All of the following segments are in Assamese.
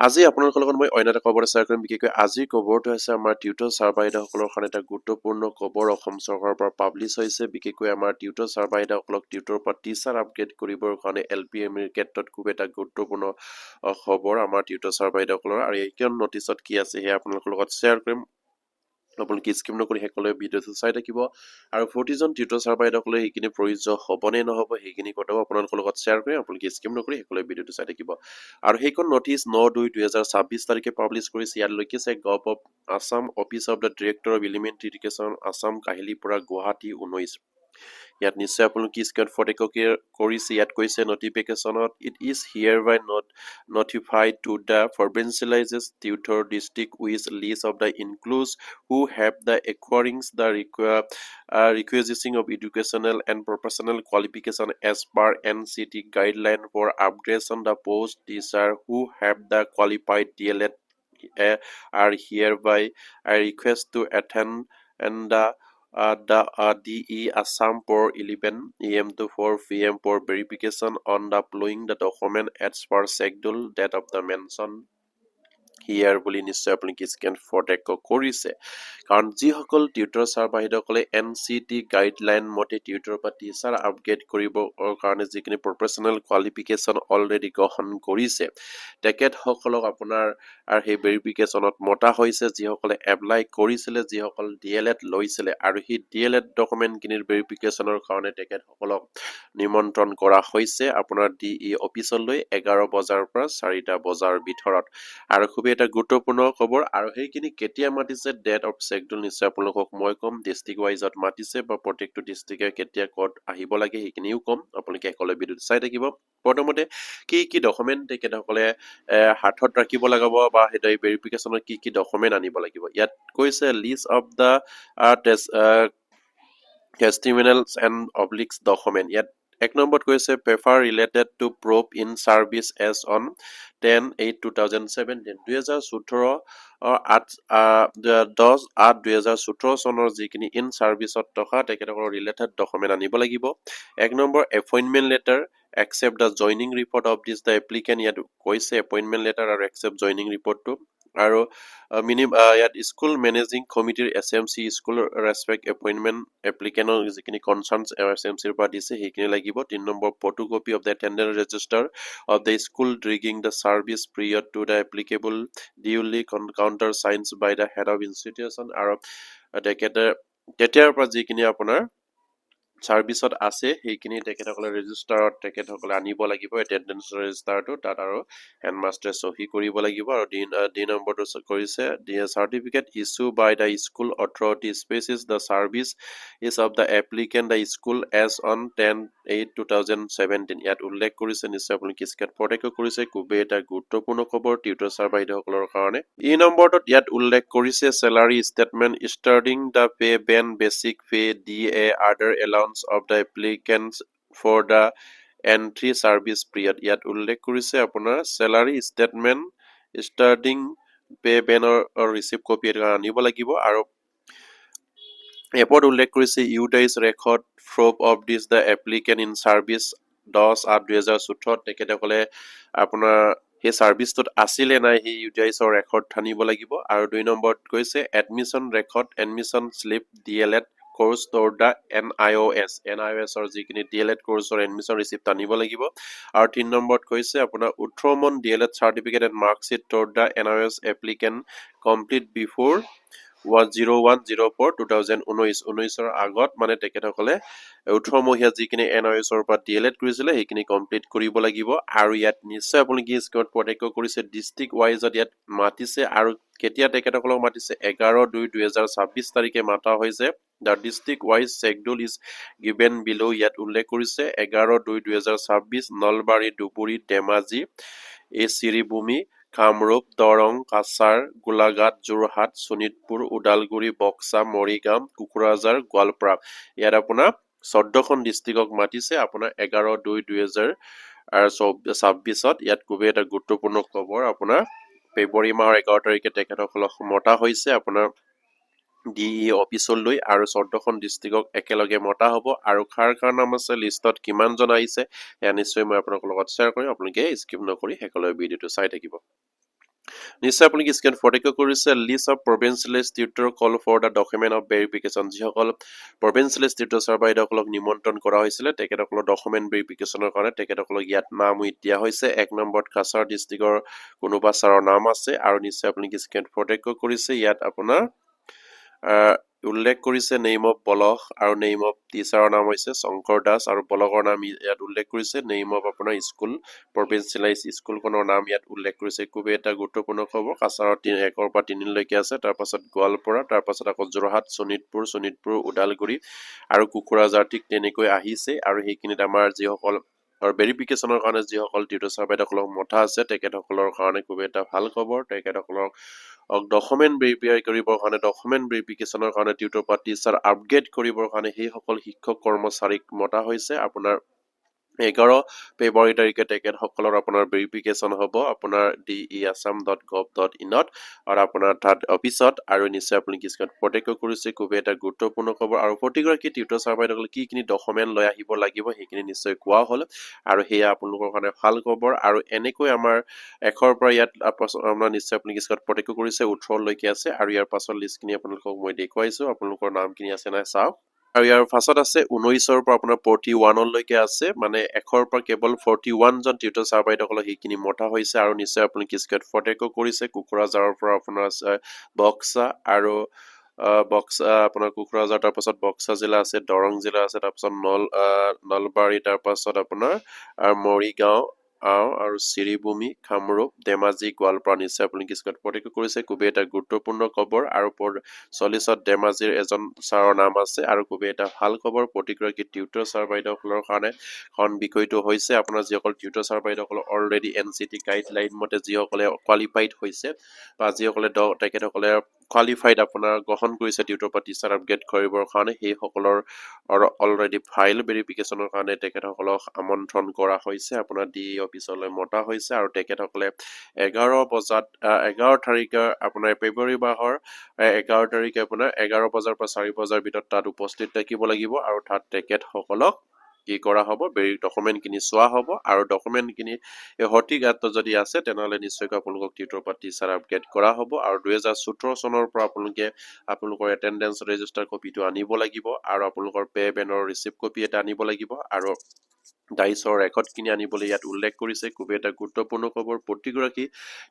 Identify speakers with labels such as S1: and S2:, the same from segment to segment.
S1: আজি আপোনালোকৰ লগত মই অন্য এটা খবৰ শ্বেয়াৰ কৰিম। বিশেষকৈ আজিৰ খবৰটো হৈছে আমাৰ টিউটৰ ছাৰ বাইদেউসকলৰ কাৰণে এটা গুৰুত্বপূৰ্ণ খবৰ অসম চৰকাৰৰ পৰা পাব্লিছ হৈছে। বিশেষকৈ আমাৰ টিউটৰ ছাৰ বাইদেউসকলক টিউটৰৰ পৰা টিচাৰ আপগ্ৰেড কৰিবৰ কাৰণে LPMৰ ক্ষেত্ৰত খুব এটা গুৰুত্বপূৰ্ণ খবৰ আমাৰ টিউটৰ ছাৰ বাইদেউসকলৰ। আৰু এইখন নটিচত কি আছে সেয়া আপোনালোকৰ লগত শ্বেয়াৰ কৰিম। আপোনালোকে স্কিপ নকৰি শেষলৈ ভিডিঅ'টো চাই থাকিব আৰু 40 জন টিউটৰ ছাৰ বাইদেউসকলে সেইখিনি প্ৰয়োজ্য হ'বনে নহ'ব সেইখিনি কথাও আপোনালোকৰ লগত শ্বেয়াৰ কৰিম। আপোনালোকে স্কিপ নকৰি শেষলৈ ভিডিঅ'টো চাই থাকিব। আৰু সেইখন নটিচ 9/2/2026 তাৰিখে পাব্লিছ কৰিছে। ইয়াত লিখিছে gov of Assam office of the director of elementary education Assam Kahilipara Guwahati 19। ইয়াত নিশ্চয় আপোনালোকে স্ক্ৰীনত ফটো কৰিছে। ইয়াত কৈছে নটিফিকেশ্যনত it is hereby notified to the provincialized tutor district with list of the includes who have the acquiring the requisition of educational and professional qualification as per NCT guideline for upgradation the post teacher who have the qualified DLED are hereby I request to attend and the DE Assam for 11 AM to 4 PM for verification on the uploading the document as per schedule date of the mention here বুলি নিশ্চয় আপোনালোকে স্ক্ৰীন ফটো কৰিছে। কাৰণ যিসকল টিউটৰ ছাৰ বাইদেউসকলে NCT গাইডলাইন মতে টিউটৰ পৰা টিচাৰ আপগ্ৰেড কৰিবৰ কাৰণে যিখিনি প্ৰফেশ্যনেল কোৱালিফিকেশ্যন অলৰেডি গ্ৰহণ কৰিছে তেখেতসকলক আপোনাৰ আৰু সেই ভেৰিফিকেশ্যনত মতা হৈছে। যিসকলে এপ্লাই কৰিছিলে, যিসকল DLED লৈছিলে আৰু সেই DLED ডকুমেণ্টখিনিৰ ভেৰিফিকেশ্যনৰ কাৰণে তেখেতসকলক নিমন্ত্ৰণ কৰা হৈছে আপোনাৰ DE অফিচলৈ 11 বজাৰ পৰা 4টা বজাৰ ভিতৰত। আৰু খুবেই এটা গুৰুত্বপূৰ্ণ খবৰ। আৰু সেইখিনি কেতিয়া মাতিছে ডেট অফ শ্বেডুল নিশ্চয় আপোনালোকক মই ক'ম। ডিষ্ট্ৰিক্ট ৱাইজত মাতিছে বা প্ৰত্যেকটো ডিষ্ট্ৰিক্টে কেতিয়া ক'ত আহিব লাগে সেইখিনিও ক'ম। আপোনালোকে সকলোৱে ভিডিঅ'টো চাই থাকিব। প্ৰথমতে কি ডকুমেণ্ট তেখেতসকলে হাতত ৰাখিব লাগিব বা সেইটো ভেৰিফিকেশ্যনৰ কি ডকুমেণ্ট আনিব লাগিব। ইয়াত কৈছে list of the testimonials and অব্লিক্স ডকুমেণ্ট। ইয়াত 1 নম্বৰত কৈছে paper related to proof in service as on 10/8/2017 10/8/2014 চনৰ যিখিনি ইন ছাৰ্ভিচত থকা তেখেতসকলৰ ৰিলেটেড ডকুমেণ্ট আনিব লাগিব। 1 number appointment letter accept the joining report of this the applicant. ইয়াত কৈছে এপইণ্টমেণ্ট লেটাৰ আৰু একচেপ্ট জইনিং ৰিপৰ্টটো। আৰু ইয়াত স্কুল মেনেজিং কমিটিৰ SMC স্কুল ৰেচপেক্ট এপইণ্টমেণ্ট এপ্লিকেণ্টৰ যিখিনি কনচাৰ্নছ SMCৰ পৰা দিছে সেইখিনি লাগিব। 3 number photocopy of the attendance register of the school during the service period to the applicable duly counter signs by the head of institution। আৰু তেখেতে তেতিয়াৰ পৰা যিখিনি আপোনাৰ ছাৰ্ভিচত আছে সেইখিনি তেখেতসকলে ৰেজিষ্টাৰত তেখেতসকলে আনিব লাগিব। এটেণ্ডেন্স ৰেজিষ্টাৰটো তাত আৰু হেডমাষ্টাৰে চহী কৰিব লাগিব। আৰু দুই নম্বৰটো কৰিছে certificate issue by the school authority specifies the services is of the applicant the school as on 10/8/2017। ইয়াত উল্লেখ কৰিছে। নিশ্চয় আপোনালোকে স্ক্ৰীনত ফটো কৰিছে। খুবেই এটা গুৰুত্বপূৰ্ণ খবৰ টিউটৰ ছাৰ বাইদেউসকলৰ কাৰণে। ই নম্বৰটোত ইয়াত উল্লেখ কৰিছে salary statement starting the pay band basic pay DA other allowance of the applicants for the entry service period. ইয়াত উল্লেখ কৰিছে আপোনাৰ চেলাৰী ষ্টেটমেণ্ট ষ্টাৰ্টিং পে বেনৰ ৰিচিপ্ট কপি আনিব লাগিব। আৰু এপত উল্লেখ কৰিছে ইউটাইজ record proof of this the applicant in service 10/8/2014 তেখেতসকলে আপোনাৰ সেই ছাৰ্ভিচটোত আছিলে নাই সেই ইউটাইজৰ ৰেকৰ্ড আনিব লাগিব। আৰু 2 নম্বৰত কৈছে admission record admission slip DLED course টৰ দ্য NIOSৰ যিখিনি DLED কোৰ্চৰ এডমিশ্যন ৰিচিপ্ট আনিব লাগিব। আৰু 3 নম্বৰত কৈছে আপোনাৰ 18 মন DLED চাৰ্টিফিকেট এণ্ড মাৰ্কশ্বিট টৰ the NIOS applicant complete before 01/04/2019 আগত মানে তেখেতসকলে 18 মহীয়া যিখিনি NIOSৰ পৰা DLED কৰিছিলে সেইখিনি কমপ্লিট কৰিব লাগিব। আৰু ইয়াত নিশ্চয় আপোনালোকে স্ক্ৰীনত প্ৰত্যক্ষ কৰিছে ডিষ্ট্ৰিক্ট ৱাইজত ইয়াত মাতিছে। আৰু কেতিয়া তেখেতসকলক মাতিছে 11/2/2026 তাৰিখে মাতা হৈছে। The district wise schedule is given বিলো। ইয়াত উল্লেখ কৰিছে 11/2/2026 নলবাৰী ধুবুৰী ধেমাজি চিৰিভূমি কামৰূপ দৰং কাছাৰ গোলাঘাট যোৰহাট শোণিতপুৰ ওদালগুৰি বক্সা মৰিগাঁও কোকৰাঝাৰ গোৱালপাৰা। ইয়াত আপোনাৰ 14খন ডিষ্ট্ৰিক্টক মাতিছে আপোনাৰ 11/2/2026। ইয়াত খুবেই এটা গুৰুত্বপূৰ্ণ খবৰ। আপোনাৰ ফেব্ৰুৱাৰী মাহৰ 11 তাৰিখে তেখেতসকলক মতা হৈছে আপোনাৰ DE অফিচলৈ। আৰু 14খন ডিষ্ট্ৰিক্টক একেলগে মতা হ'ব। আৰু কাৰ নাম আছে লিষ্টত কিমানজন আহিছে সেয়া নিশ্চয় মই আপোনালোকৰ লগত শ্বেয়াৰ কৰিম। আপোনালোকে স্কিপ নকৰি শেষলৈ ভিডিঅ'টো চাই থাকিব। নিশ্চয় আপুনি স্ক্ৰীন ফৰটেকো কৰিছে list of provincial tutor call for the document of verification যিসকল প্ৰভিন্সিয়েল টিউটৰ ছাৰ বাইদেউসকলক নিমন্ত্ৰণ কৰা হৈছিলে তেখেতসকলৰ ডকুমেণ্ট ভেৰিফিকেশ্যনৰ কাৰণে তেখেতসকলক ইয়াত নাম দিয়া হৈছে 1 নম্বৰত কাছাৰ ডিষ্ট্ৰিক্টৰ কোনোবা ছাৰৰ নাম আছে আৰু নিশ্চয় আপুনি স্ক্ৰীন ফৰটেকো কৰিছে ইয়াত আপোনাৰ উল্লেখ কৰিছে নেম অফ পলক আৰু নেম অফ টিচাৰৰ নাম হৈছে শংকৰ দাস আৰু পলকৰ নাম ইয়াত উল্লেখ কৰিছে নেম অফ আপোনাৰ স্কুল প্ৰভিন্সিয়েলাইজ স্কুলখনৰ নাম ইয়াত উল্লেখ কৰিছে খুবেই এটা গুৰুত্বপূৰ্ণ খবৰ কাছাৰৰ 1 পৰা 3 লৈকে আছে তাৰপাছত গোৱালপাৰা তাৰপাছত আকৌ যোৰহাট শোণিতপুৰ ওদালগুৰি আৰু কোকৰাঝাৰ ঠিক তেনেকৈ আহিছে আৰু সেইখিনিত আমাৰ যিসকল আৰু ভেৰিফিকেশ্যনৰ কাৰণে যিসকল টিউটৰ ছাৰ বাইদেউসকলক মতা আছে তেখেতসকলৰ কাৰণে খুবেই এটা ভাল খবৰ তেখেতসকলক ডকুমেণ্ট ভেৰিফাই কৰিবৰ কাৰণে ডকুমেণ্ট ভেৰিফিকেশ্যনৰ কাৰণে টিউটৰ পৰা টিচাৰ আপগ্ৰেড কৰিবৰ কাৰণে সেইসকল শিক্ষক কৰ্মচাৰীক মতা হৈছে আপোনাৰ 11 ফেব্ৰুৱাৰী তাৰিখে তেখেতসকলৰ আপোনাৰ ভেৰিফিকেশ্যন হ'ব আপোনাৰ deasam.gov.in আৰু আপোনাৰ তাত অফিচত আৰু নিশ্চয় আপুনি কিছুমান প্ৰত্যক্ষ কৰিছে খুবেই এটা গুৰুত্বপূৰ্ণ খবৰ আৰু প্ৰতিগৰাকী টিউটৰ ছাৰ বাইদেউসকলে কি ডকুমেণ্ট লৈ আহিব লাগিব সেইখিনি নিশ্চয় কোৱা হ'ল আৰু সেয়া আপোনালোকৰ কাৰণে ভাল খবৰ আৰু এনেকৈ আমাৰ 1 পৰা ইয়াত আপোনাৰ নিশ্চয় আপুনি কিছুমান প্ৰত্যক্ষ কৰিছে 18 লৈকে আছে আৰু ইয়াৰ পাছৰ লিষ্টখিনি আপোনালোকক মই দেখুৱাইছো আপোনালোকৰ নামখিনি আছে নাই চাওক আৰু ইয়াৰ পাছত আছে 19 পৰা আপোনাৰ 41 লৈকে আছে মানে 1 পৰা কেৱল 41 জন টিউটৰ ছাৰ বাইদেউসকলক সেইখিনি মতা হৈছে আৰু নিশ্চয় আপুনি কিছুমান প্ৰত্যক্ষ কৰিছে কোকৰাঝাৰৰ পৰা আপোনাৰ আছে বক্সা আৰু বক্সা আপোনাৰ কোকৰাঝাৰ তাৰপাছত বক্সা জিলা আছে দৰং জিলা আছে তাৰপাছত নলবাৰী তাৰপাছত আপোনাৰ মৰিগাঁও আৰু চিৰিভূমি কামৰূপ ধেমাজি গোৱালপাৰা নিশ্চয় আপুনি কিছুমান প্ৰত্যক্ষ কৰিছে খুবেই এটা গুৰুত্বপূৰ্ণ খবৰ আৰু 40ত ধেমাজিৰ এজন ছাৰৰ নাম আছে আৰু খুবেই এটা ভাল খবৰ প্ৰতিগৰাকী টিউটৰ ছাৰ বাইদেউসকলৰ কাৰণে কাৰণ বিষয়টো হৈছে আপোনাৰ যিসকল টিউটৰ ছাৰ বাইদেউসকল অলৰেডি NCT গাইডলাইন মতে যিসকলে কোৱালিফাইড হৈছে বা যিসকলে তেখেতসকলে কোৱালিফাইড আপোনাৰ গ্ৰহণ কৰিছে টিউটৰ পৰা টিচাৰ আপগ্ৰেড কৰিবৰ কাৰণে সেইসকলৰ অলৰেডি ফাইল ভেৰিফিকেশ্যনৰ কাৰণে তেখেতসকলক আমন্ত্ৰণ কৰা হৈছে আপোনাৰ DE অফিচলৈ মতা হৈছে আৰু তেখেতসকলে 11 বজাত 11 তাৰিখে আপোনাৰ ফেব্ৰুৱাৰী মাহৰ 11 তাৰিখে আপোনাৰ 11 বজাৰ পৰা 4 বজাৰ ভিতৰত তাত উপস্থিত থাকিব লাগিব আৰু তাত তেখেতসকলক কি কৰা হ'ব ডকুমেণ্টখিনি চোৱা হ'ব আৰু ডকুমেণ্টখিনি সঠিক যদি আছে তেনেহ'লে নিশ্চয়কৈ আপোনালোকক টিউটৰ পৰা টিচাৰ আপগ্ৰেড কৰা হ'ব আৰু 2017 চনৰ পৰা আপোনালোকৰ এটেণ্ডেঞ্চ ৰেজিষ্টাৰ কপিটো আনিব লাগিব আৰু আপোনালোকৰ পে বেনৰ ৰিচিপ্ট কপি এটা আনিব লাগিব আৰু ডাইচৰ ৰেকৰ্ডখিনি আনিবলৈ ইয়াত উল্লেখ কৰিছে খুবেই এটা গুৰুত্বপূৰ্ণ খবৰ প্ৰতিগৰাকী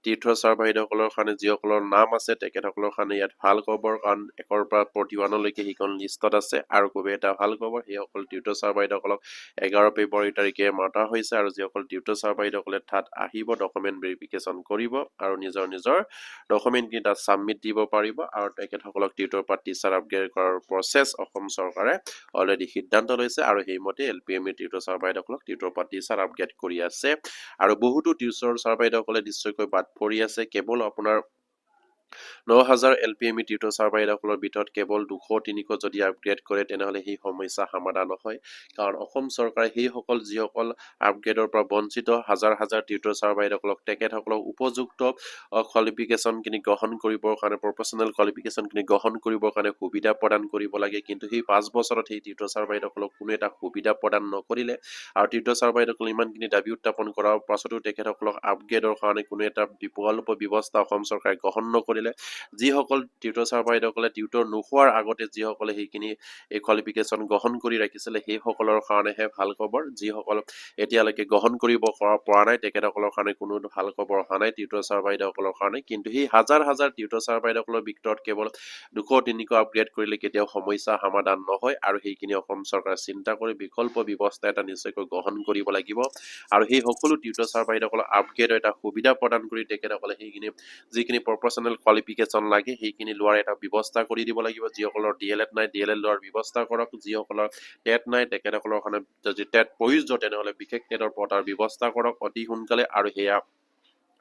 S1: তীৰ্থ ছাৰ বাইদেউসকলৰ কাৰণে যিসকলৰ নাম আছে তেখেতসকলৰ কাৰণে ইয়াত ভাল খবৰ কাৰণ 1 পৰা 41 লৈকে সেইখন লিষ্টত আছে আৰু খুবেই এটা ভাল খবৰ সেইসকল তীৰ্থ ছাৰ বাইদেউসকলক 11 ফেব্ৰুৱাৰী তাৰিখে মতা হৈছে আৰু যিসকল তীৰ্থ ছাৰ বাইদেউসকলে তাত আহিব ডকুমেণ্ট ভেৰিফিকেশ্যন কৰিব আৰু নিজৰ ডকুমেণ্টখিনি তাত ছাবমিট দিব পাৰিব আৰু তেখেতসকলক টিউটৰ পৰা টিচাৰ আপগ্ৰেড কৰাৰ প্ৰচেছ অসম চৰকাৰে অলৰেডি সিদ্ধান্ত লৈছে আৰু সেইমতে LPME টিউটৰ ছাৰ বাইদেউসকলক টিউটৰ পৰা টিচাৰ আপগ্ৰেড কৰি আছে আৰু বহুতো টিউটৰ ছাৰ বাইদেউসকলে নিশ্চয়কৈ বাদ পৰি আছে কেৱল আপোনাৰ 9000 LPME টিউটৰ ছাৰ বাইদেউসকলৰ ভিতৰত কেৱল 200-300 যদি আপগ্ৰেড কৰে তেনেহ'লে সেই সমস্যা সমাধান নহয় কাৰণ অসম চৰকাৰে সেইসকল যিসকল আপগ্ৰেডৰ পৰা বঞ্চিত হাজাৰ টিউটৰ ছাৰ বাইদেউসকলক তেখেতসকলক উপযুক্ত কোৱালিফিকেশ্যনখিনি গ্ৰহণ কৰিবৰ কাৰণে প্ৰফেশ্যনেল কোৱালিফিকেশ্যনখিনি গ্ৰহণ কৰিবৰ কাৰণে সুবিধা প্ৰদান কৰিব লাগে কিন্তু সেই 5 বছৰত সেই টিউটৰ ছাৰ বাইদেউসকলক কোনো এটা সুবিধা প্ৰদান নকৰিলে আৰু টিউটৰ ছাৰ বাইদেউসকলে ইমানখিনি দাবী উত্থাপন কৰাৰ পাছতো তেখেতসকলক আপগ্ৰেডৰ কাৰণে কোনো এটা বিকল্প ব্যৱস্থা অসম চৰকাৰে গ্ৰহণ নকৰিলে যিসকল টিউটৰ ছাৰ বাইদেউসকলে টিউটৰ নোহোৱাৰ আগতে যিসকলে সেইখিনি এই কোৱালিফিকেশ্যন গ্ৰহণ কৰি ৰাখিছিলে সেইসকলৰ কাৰণেহে ভাল খবৰ যিসকল এতিয়ালৈকে গ্ৰহণ কৰিব পৰা নাই তেখেতসকলৰ কাৰণে কোনো ভাল খবৰ অহা নাই টিউটৰ ছাৰ বাইদেউসকলৰ কাৰণে কিন্তু সেই হাজাৰ টিউটৰ ছাৰ বাইদেউসকলৰ ভিতৰত কেৱল 200-300 আপগ্ৰেড কৰিলে কেতিয়াও সমস্যা সমাধান নহয় আৰু সেইখিনি অসম চৰকাৰে চিন্তা কৰি বিকল্প ব্যৱস্থা এটা নিশ্চয়কৈ গ্ৰহণ কৰিব লাগিব আৰু সেই সকলো টিউটৰ ছাৰ বাইদেউসকলক আপগ্ৰেডৰ এটা সুবিধা প্ৰদান কৰি তেখেতসকলে সেইখিনি যিখিনি প্ৰফেশ্যনেল কোৱালিফিকেশ্যন লাগে সেইখিনি লোৱাৰ এটা ব্যৱস্থা কৰি দিব লাগিব যিসকলৰ DLED নাই DLED লোৱাৰ ব্যৱস্থা কৰক যিসকলৰ টেট নাই তেখেতসকলৰ কাৰণে যদি টেট প্ৰয়োজ্য তেনেহ'লে বিশেষ টেটৰ পতাৰ ব্যৱস্থা কৰক অতি সোনকালে আৰু সেয়া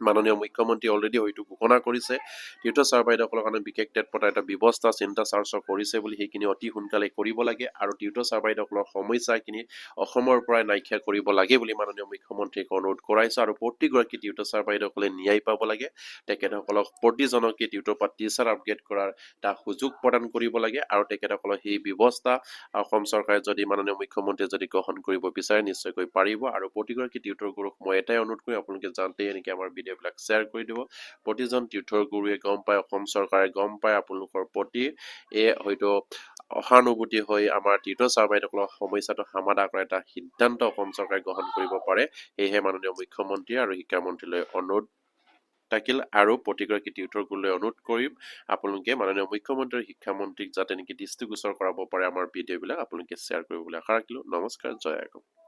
S1: মাননীয় মুখ্যমন্ত্ৰী অলৰেডি হয়তো ঘোষণা কৰিছে টিউটৰ ছাৰ বাইদেউসকলৰ কাৰণে বিশেষ টেট পতাৰ এটা ব্যৱস্থা চিন্তা চৰ্চা কৰিছে বুলি সেইখিনি অতি সোনকালে কৰিব লাগে আৰু টিউটৰ ছাৰ বাইদেউসকলৰ সমস্যাখিনি অসমৰ পৰাই নাইকিয়া কৰিব লাগে বুলি মাননীয় মুখ্যমন্ত্ৰীক অনুৰোধ কৰাইছে আৰু প্ৰতিগৰাকী টিউটৰ ছাৰ বাইদেউসকলে ন্যায় পাব লাগে তেখেতসকলক প্ৰতিজনকে টিউটৰ পৰা টিচাৰ আপগ্ৰেড কৰাৰ এটা সুযোগ প্ৰদান কৰিব লাগে আৰু তেখেতসকলৰ সেই ব্যৱস্থা অসম চৰকাৰে যদি মাননীয় মুখ্যমন্ত্ৰীয়ে যদি গ্ৰহণ কৰিব বিচাৰে নিশ্চয়কৈ পাৰিব আৰু প্ৰতিগৰাকী টিউটৰ গুৰুক মই এটাই অনুৰোধ কৰিম আপোনালোকে জানতে এনেকৈ আমাৰ ভিডিঅ' ভিডিঅ'বিলাক শ্বেয়াৰ কৰি দিব প্ৰতিজন টিউটৰ গুৰুৱে গম পায় অসম চৰকাৰে গম পায় আপোনালোকৰ প্ৰতি হয়তো সহানুভূতি হৈ আমাৰ টিউটৰ ছাৰ বাইদেউসকলৰ সমস্যাটো সমাধান কৰা এটা সিদ্ধান্ত অসম চৰকাৰে গ্ৰহণ কৰিব পাৰে সেয়েহে মাননীয় মুখ্যমন্ত্ৰী আৰু শিক্ষামন্ত্ৰীলৈ অনুৰোধ থাকিল আৰু প্ৰতিগৰাকী টিউটৰ গুৰুলৈ অনুৰোধ কৰিম আপোনালোকে মাননীয় মুখ্যমন্ত্ৰী আৰু শিক্ষামন্ত্ৰীক যাতে নেকি দৃষ্টিগোচৰ কৰাব পাৰে আমাৰ ভিডিঅ'বিলাক আপোনালোকে শ্বেয়াৰ কৰিব বুলি আশা ৰাখিলোঁ নমস্কাৰ জয় আগম